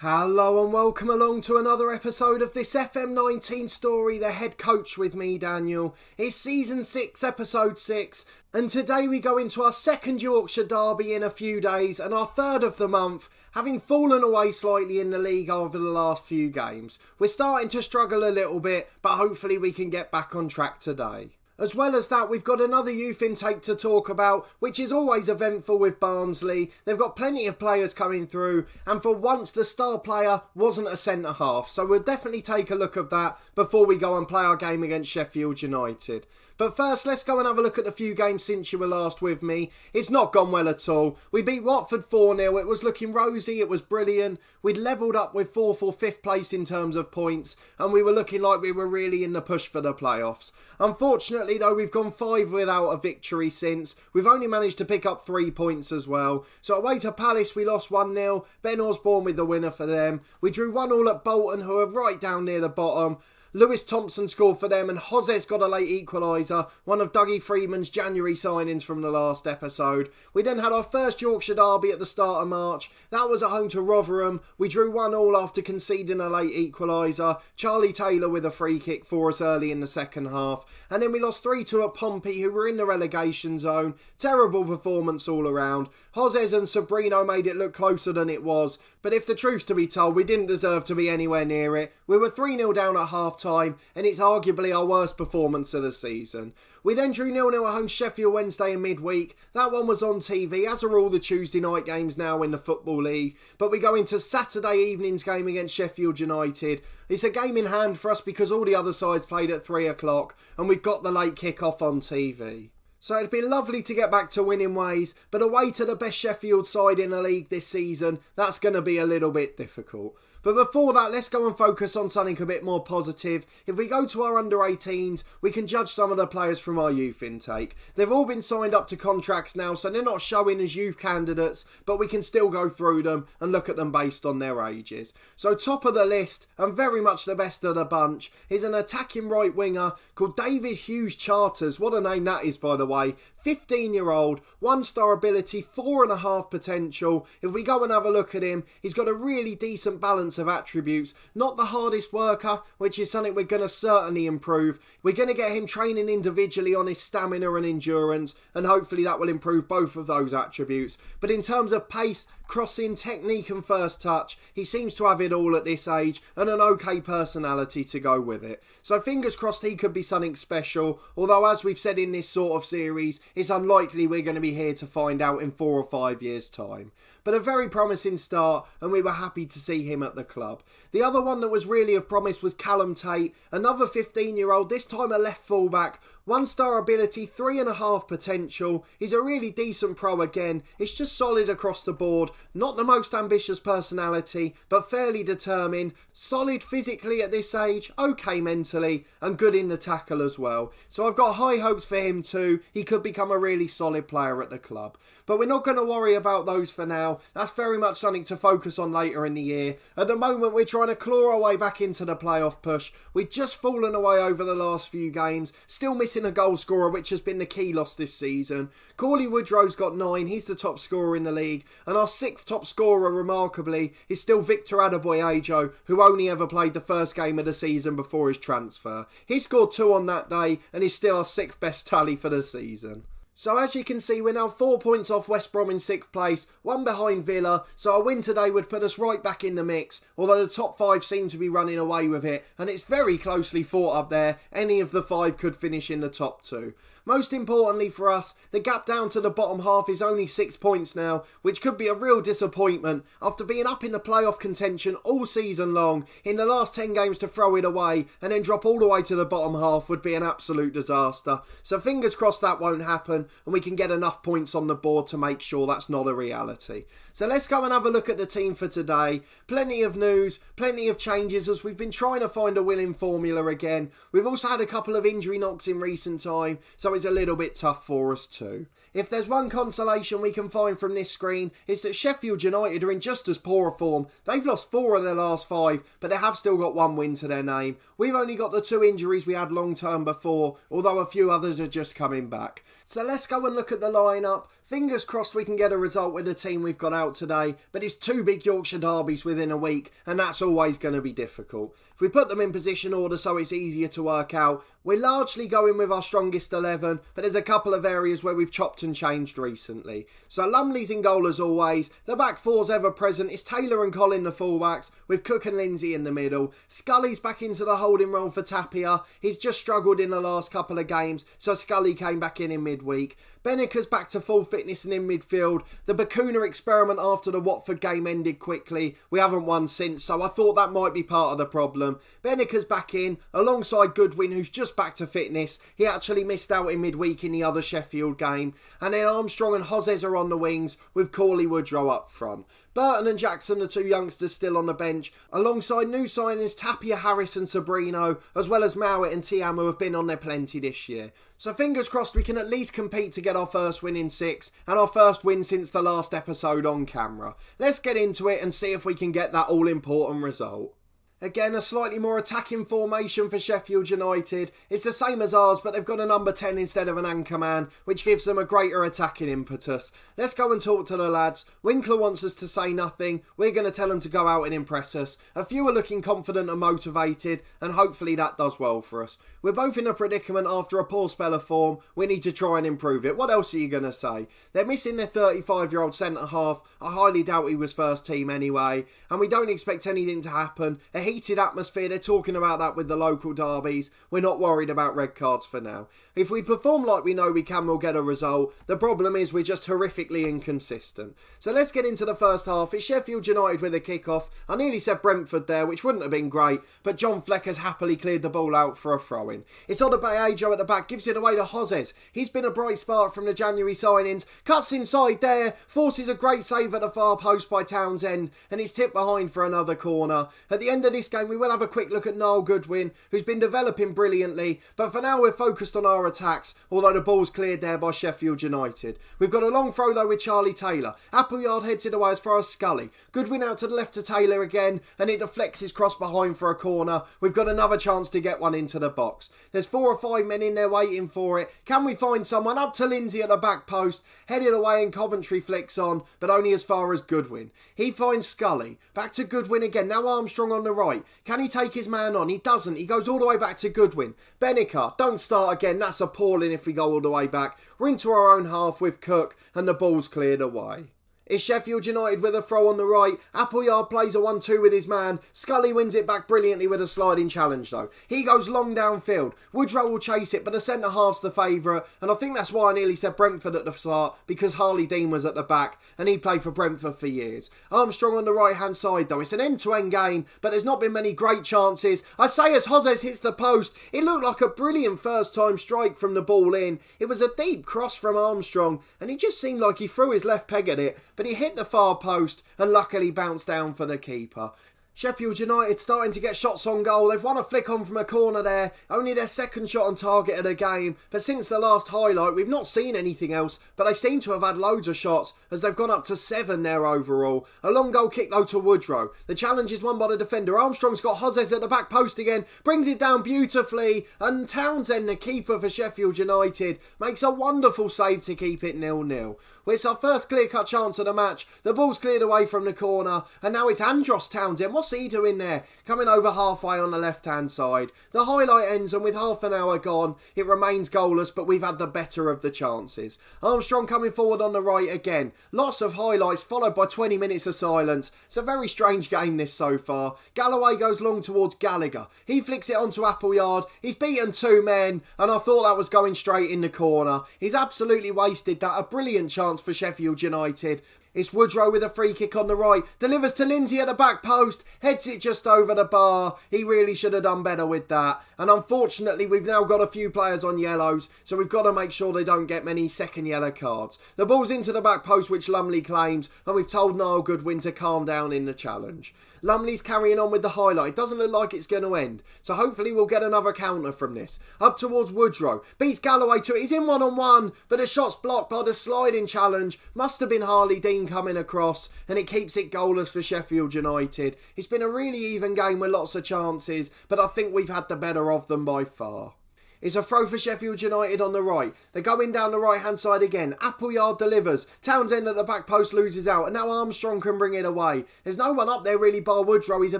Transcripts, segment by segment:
Hello and welcome along to another episode of this FM19 story, The Head Coach with me, Daniel. It's Season 6, Episode 6, and today we go into our second Yorkshire derby in a few days and our third of the month, having fallen away slightly in the league over the last few games. We're starting to struggle a little bit, but hopefully we can get back on track today. As well as that, we've got another youth intake to talk about, which is always eventful with Barnsley. They've got plenty of players coming through, and for once the star player wasn't a centre-half. So we'll definitely take a look at that before we go and play our game against Sheffield United. But first, let's go and have a look at the few games since you were last with me. It's not gone well at all. We beat Watford 4-0. It was looking rosy. It was brilliant. We'd levelled up with 4th or 5th place in terms of points, and we were looking like we were really in the push for the playoffs. Unfortunately, though, we've gone 5 without a victory since. We've only managed to pick up 3 points as well. So away to Palace, we lost 1-0. Ben Osborne with the winner for them. We drew 1-1 at Bolton, who are right down near the bottom. Lewis Thompson scored for them and Jose's got a late equaliser, one of Dougie Freeman's January signings from the last episode. We then had our first Yorkshire derby at the start of March. That was at home to Rotherham. We drew 1-1 after conceding a late equaliser. Charlie Taylor with a free kick for us early in the second half. And then we lost 3-2 at Pompey, who were in the relegation zone. Terrible performance all around. Jose and Sabrino made it look closer than it was. But if the truth's to be told, we didn't deserve to be anywhere near it. We were 3-0 down at half-time, and it's arguably our worst performance of the season. We then drew 0-0 at home Sheffield Wednesday in midweek. That one was on TV, as are all the Tuesday night games now in the Football League. But we go into Saturday evening's game against Sheffield United. It's a game in hand for us because all the other sides played at 3 o'clock, and we've got the late kick-off on TV. So it'd be lovely to get back to winning ways, but away to the best Sheffield side in the league this season, that's going to be a little bit difficult. But before that, let's go and focus on something a bit more positive. If we go to our under-18s, we can judge some of the players from our youth intake. They've all been signed up to contracts now, so they're not showing as youth candidates, but we can still go through them and look at them based on their ages. So top of the list, and very much the best of the bunch, is an attacking right winger called David Hughes Charters. What a name that is, by the way. 15-year-old, 1-star ability, 4.5 potential. If we go and have a look at him, he's got a really decent balance of attributes. Not the hardest worker, which is something we're going to certainly improve. We're going to get him training individually on his stamina and endurance, and hopefully that will improve both of those attributes. But in terms of pace, crossing, technique and first touch, he seems to have it all at this age, and an okay personality to go with it. So fingers crossed he could be something special, although as we've said in this sort of series, it's unlikely we're going to be here to find out in 4 or 5 years' time. But a very promising start, and we were happy to see him at the club. The other one that was really of promise was Callum Tate, another 15-year-old, this time a left fullback, 1-star ability, 3.5 potential. He's a really decent pro again. It's just solid across the board. Not the most ambitious personality, but fairly determined. Solid physically at this age, okay mentally, and good in the tackle as well. So I've got high hopes for him too. He could become a really solid player at the club. But we're not going to worry about those for now. That's very much something to focus on later in the year. At the moment, we're trying to claw our way back into the playoff push. We've just fallen away over the last few games. Still missing a goal scorer, which has been the key loss this season. Corley Woodrow's got 9. He's the top scorer in the league. And our 6th top scorer, remarkably, is still Victor Adebayo, who only ever played the first game of the season before his transfer. He scored 2 on that day and is still our 6th best tally for the season. So as you can see, we're now 4 points off West Brom in 6th place, 1 behind Villa, so a win today would put us right back in the mix, although the top 5 seem to be running away with it, and it's very closely fought up there. Any of the 5 could finish in the top 2. Most importantly for us, the gap down to the bottom half is only 6 points now, which could be a real disappointment after being up in the playoff contention all season long. In the last 10 games to throw it away and then drop all the way to the bottom half would be an absolute disaster. So fingers crossed that won't happen and we can get enough points on the board to make sure that's not a reality. So let's go and have a look at the team for today. Plenty of news, plenty of changes as we've been trying to find a winning formula again. We've also had a couple of injury knocks in recent time, so it's a little bit tough for us too. If there's one consolation we can find from this screen, it's that Sheffield United are in just as poor a form. They've lost 4 of their last 5, but they have still got 1 win to their name. We've only got the 2 injuries we had long term before, although a few others are just coming back. So let's go and look at the lineup. Fingers crossed we can get a result with the team we've got out today, but it's two big Yorkshire derbies within a week, and that's always going to be difficult. If we put them in position order so it's easier to work out, we're largely going with our strongest 11, but there's a couple of areas where we've chopped and changed recently. So Lumley's in goal as always, the back four's ever present, it's Taylor and Colin the fullbacks, with Cook and Lindsay in the middle. Scully's back into the holding role for Tapia, he's just struggled in the last couple of games, so Scully came back in midweek. Benneker's back to full fitness and in midfield. The Bacuna experiment after the Watford game ended quickly. We haven't won since, so I thought that might be part of the problem. Benneker's back in, alongside Goodwin, who's just back to fitness. He actually missed out in midweek in the other Sheffield game. And then Armstrong and Hozes are on the wings, with Corley Woodrow up front. Burton and Jackson, the two youngsters, still on the bench, alongside new signings Tapia, Harris and Sabrino, as well as Mowat and Tiam, who have been on there plenty this year. So fingers crossed we can at least compete to get our first win in 6, and our first win since the last episode on camera. Let's get into it and see if we can get that all-important result. Again, a slightly more attacking formation for Sheffield United. It's the same as ours, but they've got a number 10 instead of an anchor man, which gives them a greater attacking impetus. Let's go and talk to the lads. Winkler wants us to say nothing. We're going to tell them to go out and impress us. A few are looking confident and motivated, and hopefully that does well for us. We're both in a predicament after a poor spell of form. We need to try and improve it. What else are you going to say? They're missing their 35-year-old centre-half. I highly doubt he was first team anyway, and we don't expect anything to happen. A heated atmosphere, they're talking about that with the local derbies. We're not worried about red cards for now. If we perform like we know we can, we'll get a result. The problem is we're just horrifically inconsistent. So let's get into the first half. It's Sheffield United with a kick-off. I nearly said Brentford there, which wouldn't have been great, but John Fleck has happily cleared the ball out for a throw-in. It's Odebayo at the back, gives it away to Hozes. He's been a bright spark from the January signings. Cuts inside there, forces a great save at the far post by Townsend, and it's tipped behind for another corner. At the end of this game, we will have a quick look at Niall Goodwin, who's been developing brilliantly, but for now we're focused on our attacks, although the ball's cleared there by Sheffield United. We've got a long throw though with Charlie Taylor. Appleyard heads it away as far as Scully. Goodwin out to the left to Taylor again, and it deflects his cross behind for a corner. We've got another chance to get one into the box. There's 4 or 5 men in there waiting for it. Can we find someone? Up to Lindsay at the back post. Headed away and Coventry flicks on, but only as far as Goodwin. He finds Scully. Back to Goodwin again. Now Armstrong on the right. Can he take his man on? He doesn't. He goes all the way back to Goodwin. Benneker, don't start again. That's appalling if we go all the way back. We're into our own half with Cook, and the ball's cleared away. It's Sheffield United with a throw on the right. Appleyard plays a 1-2 with his man. Scully wins it back brilliantly with a sliding challenge though. He goes long downfield. Woodrow will chase it, but the centre-half's the favourite. And I think that's why I nearly said Brentford at the start, because Harley Dean was at the back and he played for Brentford for years. Armstrong on the right-hand side though. It's an end-to-end game, but there's not been many great chances. I say as Hozes hits the post, it looked like a brilliant first-time strike from the ball in. It was a deep cross from Armstrong, and he just seemed like he threw his left peg at it, but he hit the far post and luckily bounced down for the keeper. Sheffield United starting to get shots on goal. They've won a flick on from a corner there. Only their second shot on target of the game. But since the last highlight, we've not seen anything else. But they seem to have had loads of shots as they've gone up to 7 there overall. A long goal kick though to Woodrow. The challenge is won by the defender. Armstrong's got Hozes at the back post again. Brings it down beautifully. And Townsend, the keeper for Sheffield United, makes a wonderful save to keep it 0-0. Well, it's our first clear-cut chance of the match. The ball's cleared away from the corner. And now it's Andros Townsend. What's he doing there? Coming over halfway on the left-hand side. The highlight ends, and with half an hour gone, it remains goalless, but we've had the better of the chances. Armstrong coming forward on the right again. Lots of highlights, followed by 20 minutes of silence. It's a very strange game this so far. Galloway goes long towards Gallagher. He flicks it onto Appleyard. He's beaten 2 men, and I thought that was going straight in the corner. He's absolutely wasted that. A brilliant chance for Sheffield United. It's Woodrow with a free kick on the right. Delivers to Lindsay at the back post. Heads it just over the bar. He really should have done better with that. And unfortunately, we've now got a few players on yellows, so we've got to make sure they don't get many second yellow cards. The ball's into the back post, which Lumley claims, and we've told Niall Goodwin to calm down in the challenge. Lumley's carrying on with the highlight. It doesn't look like it's going to end, so hopefully we'll get another counter from this. Up towards Woodrow. Beats Galloway to it. He's in one-on-one, but the shot's blocked by the sliding challenge. Must have been Harley Dean coming across, and it keeps it goalless for Sheffield United. It's been a really even game with lots of chances, but I think we've had the better of them by far. It's a throw for Sheffield United on the right. They're going down the right hand side again. Appleyard delivers. Townsend at the back post loses out, and now Armstrong can bring it away. There's no one up there really bar Woodrow. He's a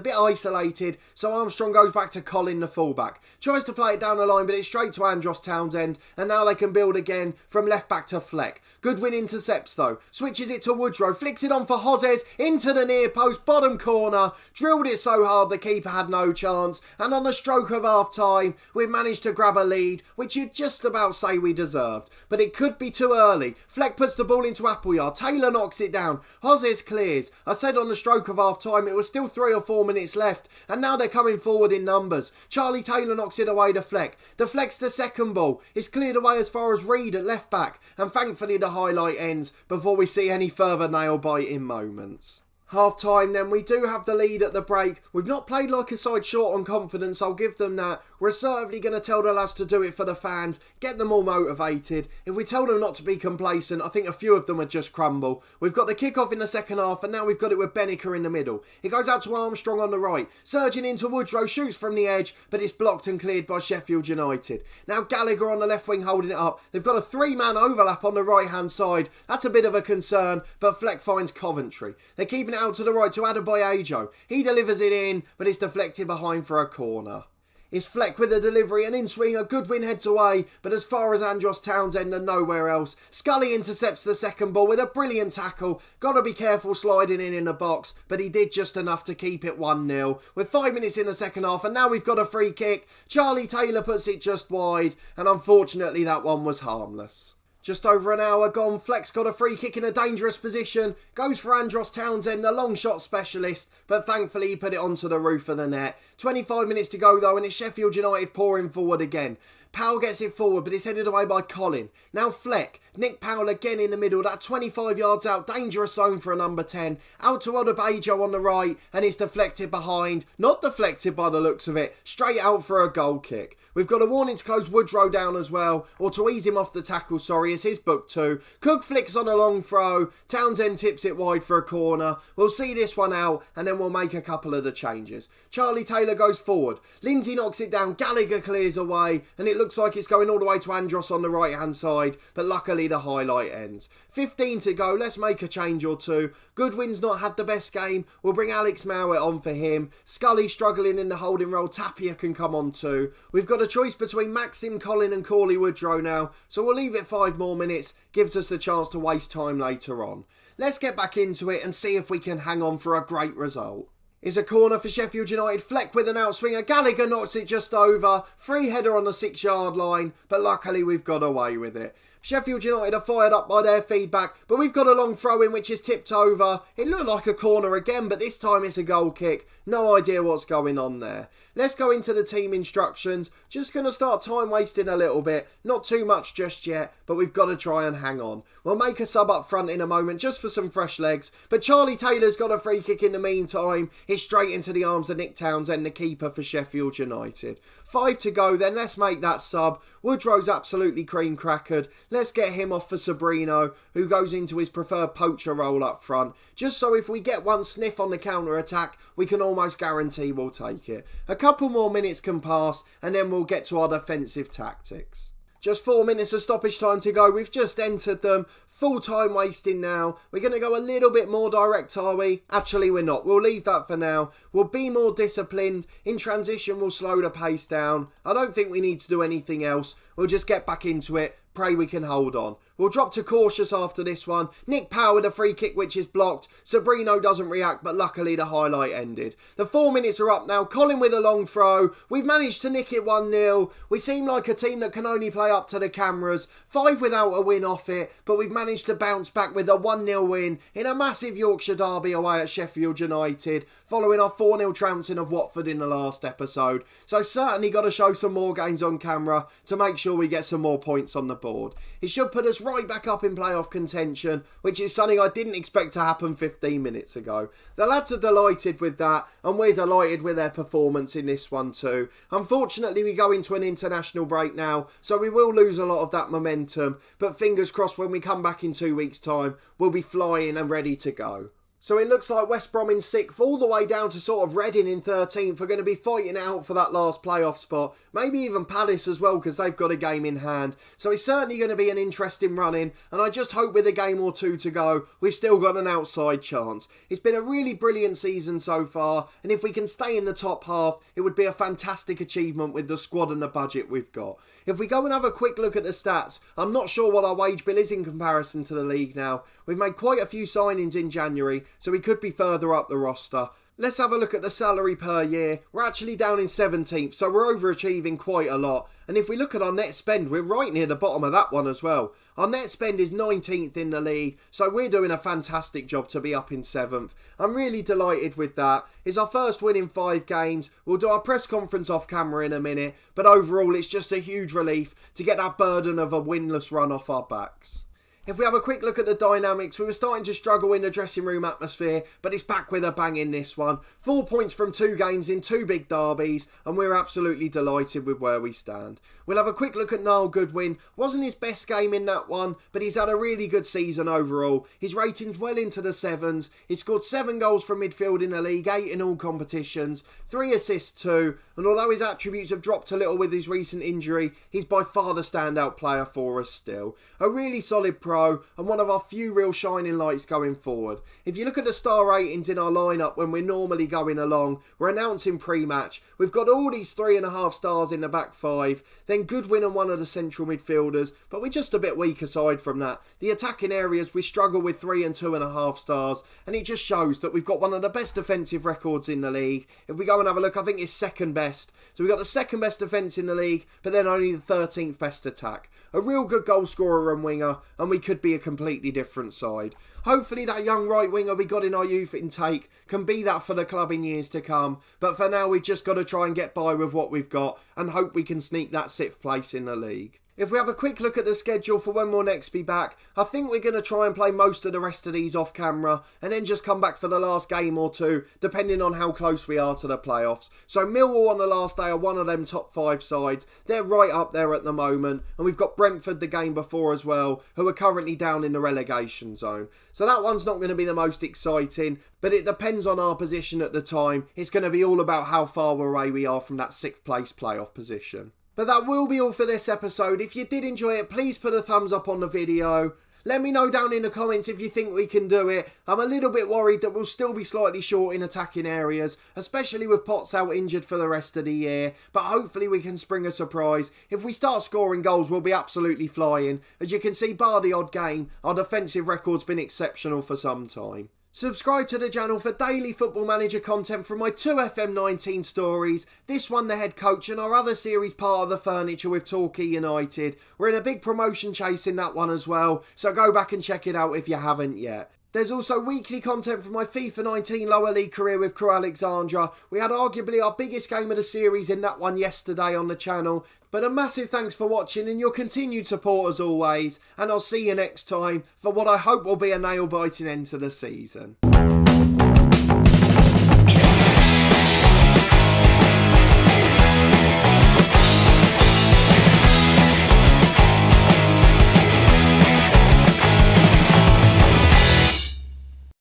bit isolated, so Armstrong goes back to Colin, the fullback. Tries to play it down the line, but it's straight to Andros Townsend, and now they can build again from left back to Fleck. Goodwin intercepts though. Switches it to Woodrow. Flicks it on for Hozes into the near post, bottom corner. Drilled it so hard the keeper had no chance, and on the stroke of half time, we've managed to grab a lead, which you'd just about say we deserved. But it could be too early. Fleck puts the ball into Appleyard. Taylor knocks it down. Hozes clears. I said on the stroke of half time it was still 3 or 4 minutes left, and now they're coming forward in numbers. Charlie Taylor knocks it away to Fleck. Deflects the second ball. It's cleared away as far as Reed at left back, and thankfully the highlight ends before we see any further nail-biting moments. Half time then, we do have the lead at the break. We've not played like a side short on confidence, I'll give them that. We're certainly going to tell the lads to do it for the fans, get them all motivated. If we tell them not to be complacent, I think a few of them would just crumble. We've got the kick-off in the second half, and now we've got it with Benniker in the middle. It goes out to Armstrong on the right, surging into Woodrow, shoots from the edge, but it's blocked and cleared by Sheffield United. Now Gallagher on the left wing holding it up. They've got a 3-man overlap on the right-hand side. That's a bit of a concern, but Fleck finds Coventry. They're keeping it out to the right to Adebayo. He delivers it in, but it's deflected behind for a corner. It's Fleck with a delivery, and in swinger, Goodwin heads away, but as far as Andros Townsend and nowhere else. Scully intercepts the second ball with a brilliant tackle. Gotta be careful sliding in the box, but he did just enough to keep it 1-0. With 5 minutes in the second half, and now we've got a free kick. Charlie Taylor puts it just wide, and unfortunately that one was harmless. Just over an hour gone, Fleck's got a free kick in a dangerous position, goes for Andros Townsend, the long shot specialist, but thankfully he put it onto the roof of the net. 25 minutes to go though, and it's Sheffield United pouring forward again. Powell gets it forward, but it's headed away by Colin. Now Fleck. Nick Powell again in the middle. That 25 yards out. Dangerous zone for a number 10. Out to Adebayo on the right, and it's deflected behind. Not deflected by the looks of it. Straight out for a goal kick. We've got a warning to close Woodrow down as well, or to ease him off the tackle, sorry, as his book too. Cook flicks on a long throw. Townsend tips it wide for a corner. We'll see this one out, and then we'll make a couple of the changes. Charlie Taylor goes forward. Lindsay knocks it down. Gallagher clears away, and it looks like it's going all the way to Andros on the right hand side, but luckily the highlight ends. 15 to go, let's make a change or two. Goodwin's not had the best game, we'll bring Alex Mowat on for him. Scully struggling in the holding role, Tapia can come on too. We've got a choice between Maxim, Colin and Corley Woodrow now, so we'll leave it 5 more minutes, gives us the chance to waste time later on. Let's get back into it and see if we can hang on for a great result. Is a corner for Sheffield United. Fleck with an outswinger. Gallagher knocks it just over. Free header on the 6-yard line, but luckily we've got away with it. Sheffield United are fired up by their feedback, but we've got a long throw in which is tipped over. It looked like a corner again, but this time it's a goal kick. No idea what's going on there. Let's go into the team instructions. Just going to start time wasting a little bit. Not too much just yet, but we've got to try and hang on. We'll make a sub up front in a moment just for some fresh legs, but Charlie Taylor's got a free kick in the meantime. It's straight into the arms of Nick Townsend, the keeper for Sheffield United. 5 to go then, let's make that sub. Woodrow's absolutely cream crackered. Let's get him off for Sabrino, who goes into his preferred poacher role up front, just so if we get one sniff on the counter-attack, we can almost guarantee we'll take it. A couple more minutes can pass, and then we'll get to our defensive tactics. Just 4 minutes of stoppage time to go. We've just entered them. Full time wasting now. We're going to go a little bit more direct, are we? Actually, we're not. We'll leave that for now. We'll be more disciplined. In transition, we'll slow the pace down. I don't think we need to do anything else. We'll just get back into it. Pray we can hold on. We'll drop to cautious after this one. Nick Powell with a free kick which is blocked. Sabrino doesn't react, but luckily the highlight ended. The 4 minutes are up now. Colin with a long throw. We've managed to nick it 1-0. We seem like a team that can only play up to the cameras. 5 without a win off it, but we've managed to bounce back with a 1-0 win in a massive Yorkshire derby away at Sheffield United, following our 4-0 trouncing of Watford in the last episode. So certainly got to show some more games on camera to make sure we get some more points on the board. It should put us right back up in playoff contention, which is something I didn't expect to happen 15 minutes ago. The lads are delighted with that, and we're delighted with their performance in this one too. Unfortunately, we go into an international break now, so we will lose a lot of that momentum, but fingers crossed when we come back in 2 weeks' time, we'll be flying and ready to go. So it looks like West Brom in 6th all the way down to sort of Reading in 13th are going to be fighting out for that last playoff spot. Maybe even Palace as well because they've got a game in hand. So it's certainly going to be an interesting run-in, and I just hope with a game or two to go we've still got an outside chance. It's been a really brilliant season so far, and if we can stay in the top half it would be a fantastic achievement with the squad and the budget we've got. If we go and have a quick look at the stats, I'm not sure what our wage bill is in comparison to the league now. We've made quite a few signings in January, so we could be further up the roster. Let's have a look at the salary per year. We're actually down in 17th, so we're overachieving quite a lot. And if we look at our net spend, we're right near the bottom of that one as well. Our net spend is 19th in the league, so we're doing a fantastic job to be up in 7th. I'm really delighted with that. It's our first win in 5 games. We'll do our press conference off camera in a minute, but overall it's just a huge relief to get that burden of a winless run off our backs. If we have a quick look at the dynamics, we were starting to struggle in the dressing room atmosphere, but it's back with a bang in this one. 4 points from 2 games in 2 big derbies, and we're absolutely delighted with where we stand. We'll have a quick look at Niall Goodwin. Wasn't his best game in that one, but he's had a really good season overall. His rating's well into the 7s. He scored 7 goals from midfield in the league, 8 in all competitions, 3 assists too, and although his attributes have dropped a little with his recent injury, he's by far the standout player for us still. A really solid pro, and one of our few real shining lights going forward. If you look at the star ratings in our lineup when we're normally going along, we're announcing pre-match, we've got all these 3.5 stars in the back 5, then Goodwin and one of the central midfielders, but we're just a bit weak aside from that. The attacking areas we struggle with 3 and 2.5 stars, and it just shows that we've got one of the best defensive records in the league. If we go and have a look, I think it's second best. So we've got the second best defence in the league, but then only the 13th best attack. A real good goal scorer and winger, and we could be a completely different side. Hopefully that young right winger we got in our youth intake can be that for the club in years to come, but for now we've just got to try and get by with what we've got and hope we can sneak that 6th place in the league. If we have a quick look at the schedule for when we'll next be back, I think we're going to try and play most of the rest of these off camera and then just come back for the last game or two, depending on how close we are to the playoffs. So Millwall on the last day are one of them top 5 sides. They're right up there at the moment, and we've got Brentford the game before as well, who are currently down in the relegation zone. So that one's not going to be the most exciting, but it depends on our position at the time. It's going to be all about how far away we are from that 6th place playoff position. But that will be all for this episode. If you did enjoy it, please put a thumbs up on the video. Let me know down in the comments if you think we can do it. I'm a little bit worried that we'll still be slightly short in attacking areas, especially with Potts out injured for the rest of the year. But hopefully we can spring a surprise. If we start scoring goals, we'll be absolutely flying. As you can see, bar the odd game, our defensive record's been exceptional for some time. Subscribe to the channel for daily Football Manager content from my 2 FM19 stories, this one the head coach and our other series part of the furniture with Torquay United. We're in a big promotion chase in that one as well, so go back and check it out if you haven't yet. There's also weekly content from my FIFA 19 lower league career with Crew Alexandra. We had arguably our biggest game of the series in that one yesterday on the channel. But a massive thanks for watching and your continued support as always. And I'll see you next time for what I hope will be a nail-biting end to the season.